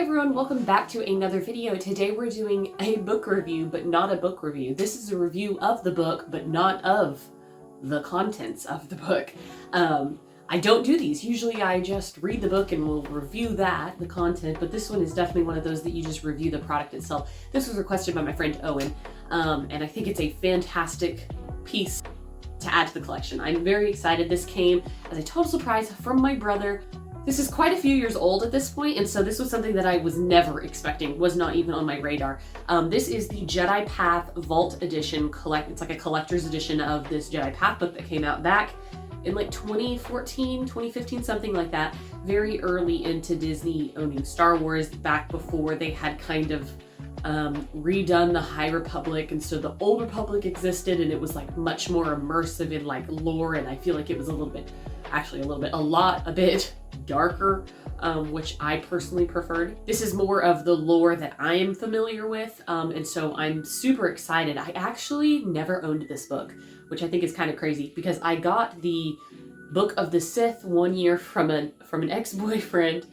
everyone, welcome back to another video. Today we're doing a book review, but not a book review. This is a review of the book, but not of the contents of the book. I don't do these. Usually I just read the book and we'll review the content, but this one is definitely one of those that you just review the product itself. This was requested by my friend Owen, and I think it's a fantastic piece to add to the collection. I'm very excited. This came as a total surprise from my brother. This is quite a few years old at this point, and so this was something that I was never expecting, was not even on my radar. This is the Jedi Path Vault Edition. It's like a collector's edition of this Jedi Path book that came out back in like 2014, 2015, something like that. Very early into Disney owning Star Wars, back before they had kind of redone the High Republic, and so the Old Republic existed, and it was like much more immersive in like lore, and I feel like it was a bit darker, which I personally preferred. This is more of the lore that I am familiar with, and so I'm super excited. I actually never owned this book, which I think is kind of crazy, because I got the Book of the Sith one year from an ex-boyfriend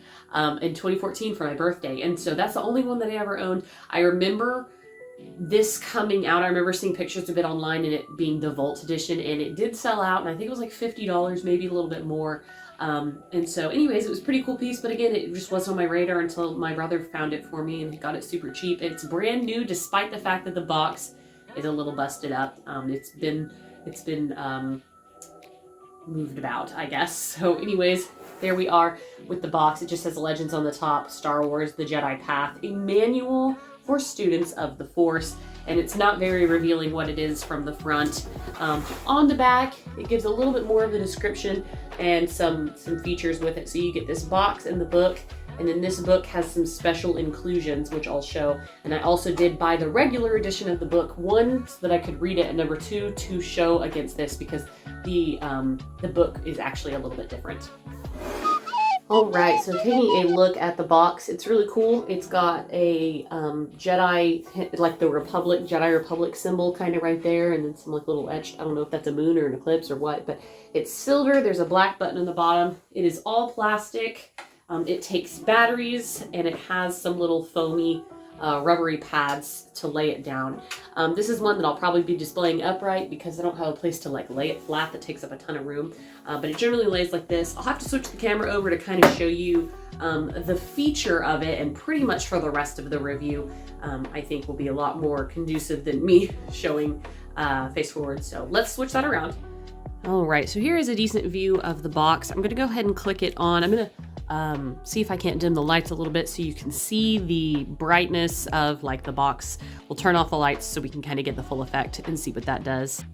in 2014 for my birthday, and so that's the only one that I ever owned. I remember this coming out. I remember seeing pictures of it online and it being the Vault Edition, and it did sell out, and I think it was like $50, maybe a little bit more. And so anyways, it was a pretty cool piece, but again, it just wasn't on my radar until my brother found it for me and he got it super cheap. It's brand new, despite the fact that the box is a little busted up. It's been moved about, I guess. So anyways, there we are with the box. It just says Legends on the top, Star Wars, The Jedi Path, a manual for students of the Force, and it's not very revealing what it is from the front. On the back, it gives a little bit more of a description and some features with it. So you get this box and the book, and then this book has some special inclusions, which I'll show. And I also did buy the regular edition of the book, one, so that I could read it, and number two, to show against this, because the book is actually a little bit different. Alright, so taking a look at the box, it's really cool. It's got a Jedi, like the Jedi Republic symbol kind of right there, and then some like little etched, I don't know if that's a moon or an eclipse or what, but it's silver. There's a black button on the bottom. It is all plastic. It takes batteries, and it has some little foamy rubbery pads to lay it down. This is one that I'll probably be displaying upright because I don't have a place to like lay it flat that takes up a ton of room, but it generally lays like this. I'll have to switch the camera over to kind of show you the feature of it, and pretty much for the rest of the review I think will be a lot more conducive than me showing face forward. So let's switch that around. Alright, so here is a decent view of the box. I'm going to go ahead and click it on. I'm going to see if I can't dim the lights a little bit so you can see the brightness of like the box. We'll turn off the lights so we can kind of get the full effect and see what that does.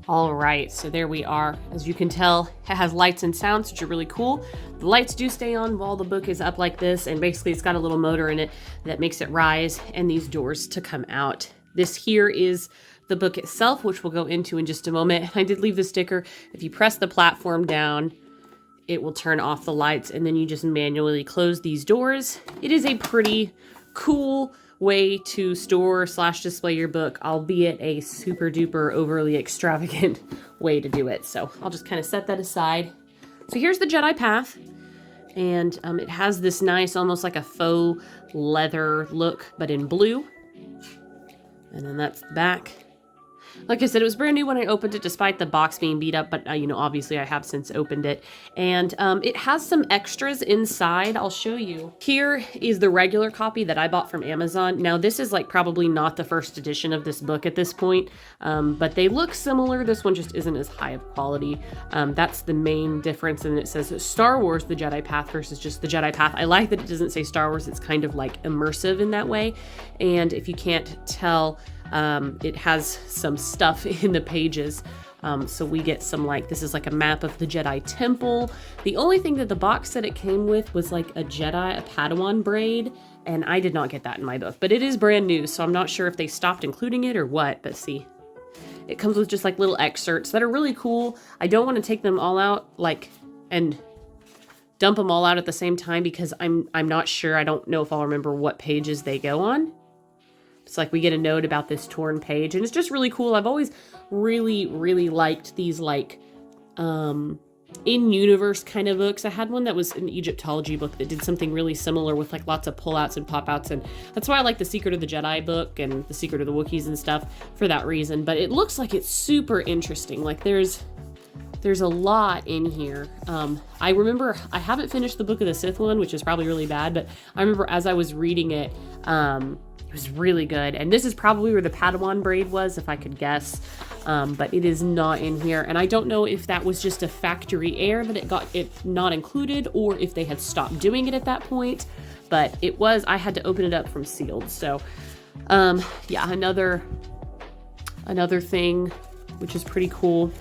All right, so there we are. As you can tell, it has lights and sounds, which are really cool. The lights do stay on while the book is up like this, and basically it's got a little motor in it that makes it rise and these doors to come out. This here is the book itself, which we'll go into in just a moment. I did leave the sticker. If you press the platform down, it will turn off the lights, and then you just manually close these doors. It is a pretty cool way to store / display your book, albeit a super duper overly extravagant way to do it. So I'll just kind of set that aside. So here's the Jedi Path, and it has this nice, almost like a faux leather look, but in blue. And then that's the back. Like I said, it was brand new when I opened it, despite the box being beat up, but obviously I have since opened it. And it has some extras inside. I'll show you. Here is the regular copy that I bought from Amazon. Now, this is like probably not the first edition of this book at this point, but they look similar. This one just isn't as high of quality. That's the main difference, and it says Star Wars, The Jedi Path versus just The Jedi Path. I like that it doesn't say Star Wars. It's kind of like immersive in that way. And if you can't tell, it has some stuff in the pages. So we get some, like, this is like a map of the Jedi Temple. The only thing that the box said it came with was like a Padawan braid, and I did not get that in my book. But it is brand new, so I'm not sure if they stopped including it or what, but see. It comes with just like little excerpts that are really cool. I don't want to take them all out, like, and dump them all out at the same time, because I'm not sure. I don't know if I'll remember what pages they go on. It's like we get a note about this torn page, and it's just really cool. I've always really, really liked these like in-universe kind of books. I had one that was an Egyptology book that did something really similar with like lots of pullouts and pop-outs, and that's why I like the Secret of the Jedi book and the Secret of the Wookiees and stuff for that reason. But it looks like it's super interesting. Like there's a lot in here. I remember I haven't finished the Book of the Sith one, which is probably really bad, but I remember as I was reading it, it was really good. And this is probably where the Padawan braid was, if I could guess. But it is not in here. And I don't know if that was just a factory error that it got it not included, or if they had stopped doing it at that point. But it was, I had to open it up from sealed. So, yeah, another thing, which is pretty cool.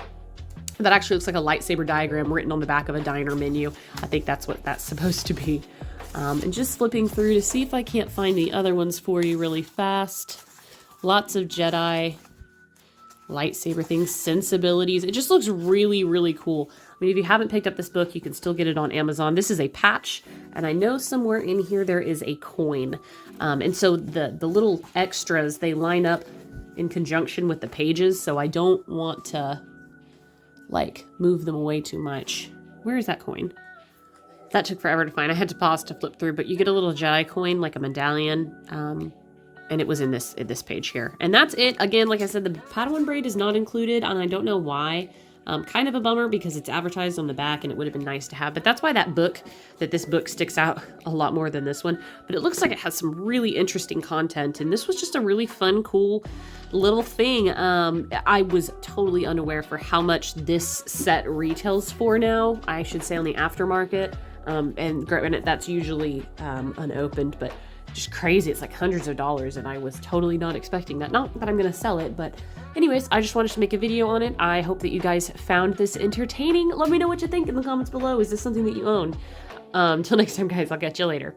That actually looks like a lightsaber diagram written on the back of a diner menu. I think that's what that's supposed to be. And just flipping through to see if I can't find the other ones for you really fast. Lots of Jedi lightsaber things, sensibilities. It just looks really, really cool. I mean, if you haven't picked up this book, you can still get it on Amazon. This is a patch, and I know somewhere in here there is a coin. And so the little extras, they line up in conjunction with the pages, so I don't want to like move them away too much. Where is that coin? That took forever to find. I had to pause to flip through, but you get a little Jedi coin, like a medallion, and it was in this page here. And that's it. Again, like I said, the Padawan braid is not included, and I don't know why. Kind of a bummer because it's advertised on the back and it would have been nice to have. But that's why this book sticks out a lot more than this one. But it looks like it has some really interesting content, and this was just a really fun, cool little thing. I was totally unaware for how much this set retails for now, I should say, on the aftermarket. And granted, that's usually unopened, but just crazy. It's like hundreds of dollars, and I was totally not expecting that. Not that I'm gonna sell it, but anyways, I just wanted to make a video on it. I hope that you guys found this entertaining. Let me know what you think in the comments below. Is this something that you own? Till next time, guys, I'll catch you later.